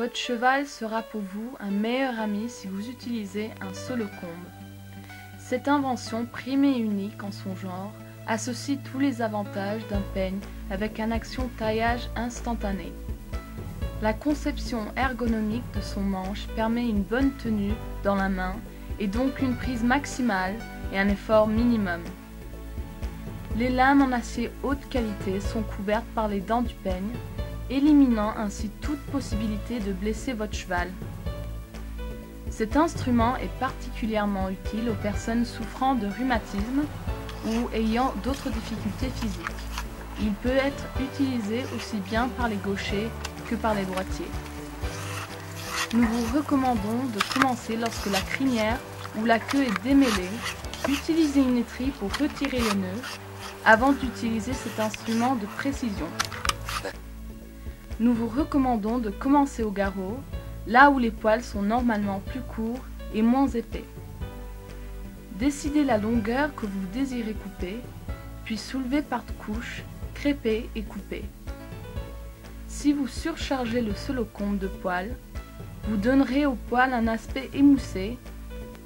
Votre cheval sera pour vous un meilleur ami si vous utilisez un solocombe. Cette invention primée et unique en son genre associe tous les avantages d'un peigne avec un action taillage instantané. La conception ergonomique de son manche permet une bonne tenue dans la main et donc une prise maximale et un effort minimum. Les lames en acier haute qualité sont couvertes par les dents du peigne, éliminant ainsi toute possibilité de blesser votre cheval. Cet instrument est particulièrement utile aux personnes souffrant de rhumatisme ou ayant d'autres difficultés physiques. Il peut être utilisé aussi bien par les gauchers que par les droitiers. Nous vous recommandons de commencer lorsque la crinière ou la queue est démêlée. Utilisez une étrie pour retirer les nœuds avant d'utiliser cet instrument de précision. Nous vous recommandons de commencer au garrot, là où les poils sont normalement plus courts et moins épais. Décidez la longueur que vous désirez couper, puis soulevez par couches, crêpez et coupez. Si vous surchargez le solocombe de poils, vous donnerez au poil un aspect émoussé.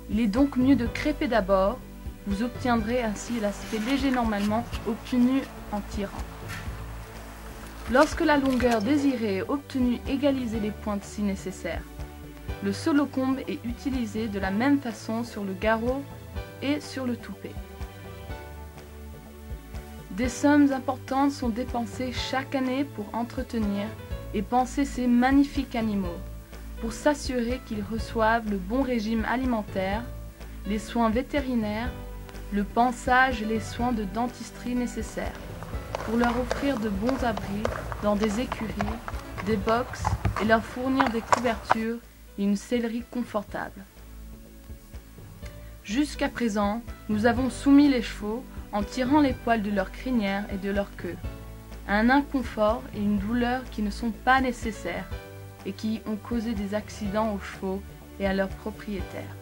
Il est donc mieux de crêper d'abord, vous obtiendrez ainsi l'aspect léger normalement obtenu en tirant. Lorsque la longueur désirée est obtenue, égalisez les pointes si nécessaire. Le solocombe est utilisé de la même façon sur le garrot et sur le toupet. Des sommes importantes sont dépensées chaque année pour entretenir et panser ces magnifiques animaux, pour s'assurer qu'ils reçoivent le bon régime alimentaire, les soins vétérinaires, le pansage et les soins de dentisterie nécessaires, pour leur offrir de bons abris dans des écuries, des boxes et leur fournir des couvertures et une sellerie confortable. Jusqu'à présent, nous avons soumis les chevaux en tirant les poils de leur crinière et de leur queue, à un inconfort et une douleur qui ne sont pas nécessaires et qui ont causé des accidents aux chevaux et à leurs propriétaires.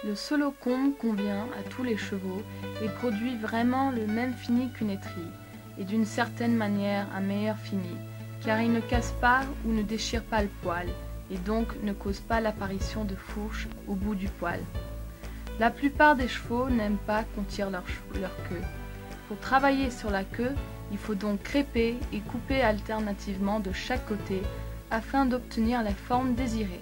Le solocombe convient à tous les chevaux et produit vraiment le même fini qu'une étrie, et d'une certaine manière un meilleur fini, car il ne casse pas ou ne déchire pas le poil, et donc ne cause pas l'apparition de fourches au bout du poil. La plupart des chevaux n'aiment pas qu'on tire leur queue. Pour travailler sur la queue, il faut donc crêper et couper alternativement de chaque côté afin d'obtenir la forme désirée.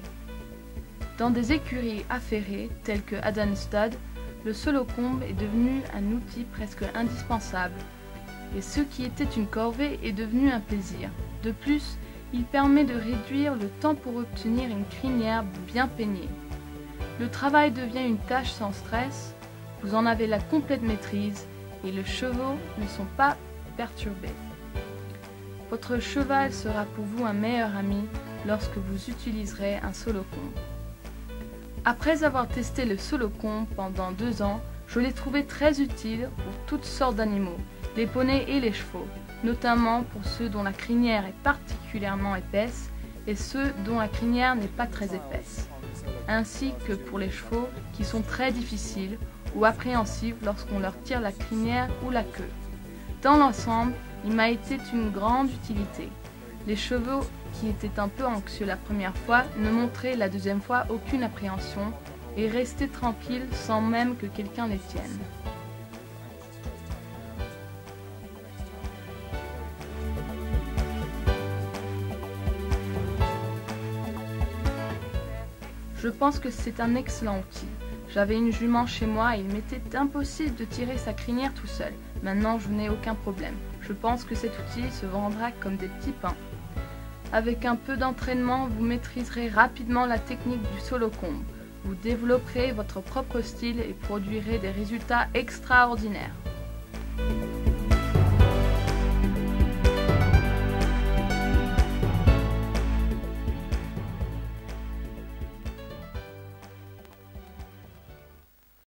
Dans des écuries affairées telles que Adamstad, le solocombe est devenu un outil presque indispensable, et ce qui était une corvée est devenu un plaisir. De plus, il permet de réduire le temps pour obtenir une crinière bien peignée. Le travail devient une tâche sans stress, vous en avez la complète maîtrise et les chevaux ne sont pas perturbés. Votre cheval sera pour vous un meilleur ami lorsque vous utiliserez un solocombe. Après avoir testé le solocombe pendant 2 ans, je l'ai trouvé très utile pour toutes sortes d'animaux, les poneys et les chevaux, notamment pour ceux dont la crinière est particulièrement épaisse et ceux dont la crinière n'est pas très épaisse, ainsi que pour les chevaux qui sont très difficiles ou appréhensifs lorsqu'on leur tire la crinière ou la queue. Dans l'ensemble, il m'a été d'une grande utilité. Les chevaux qui étaient un peu anxieux la première fois ne montraient la deuxième fois aucune appréhension et restaient tranquilles sans même que quelqu'un les tienne. Je pense que c'est un excellent outil. J'avais une jument chez moi et il m'était impossible de tirer sa crinière tout seul. Maintenant, je n'ai aucun problème. Je pense que cet outil se vendra comme des petits pains. Avec un peu d'entraînement, vous maîtriserez rapidement la technique du solocombe. Vous développerez votre propre style et produirez des résultats extraordinaires.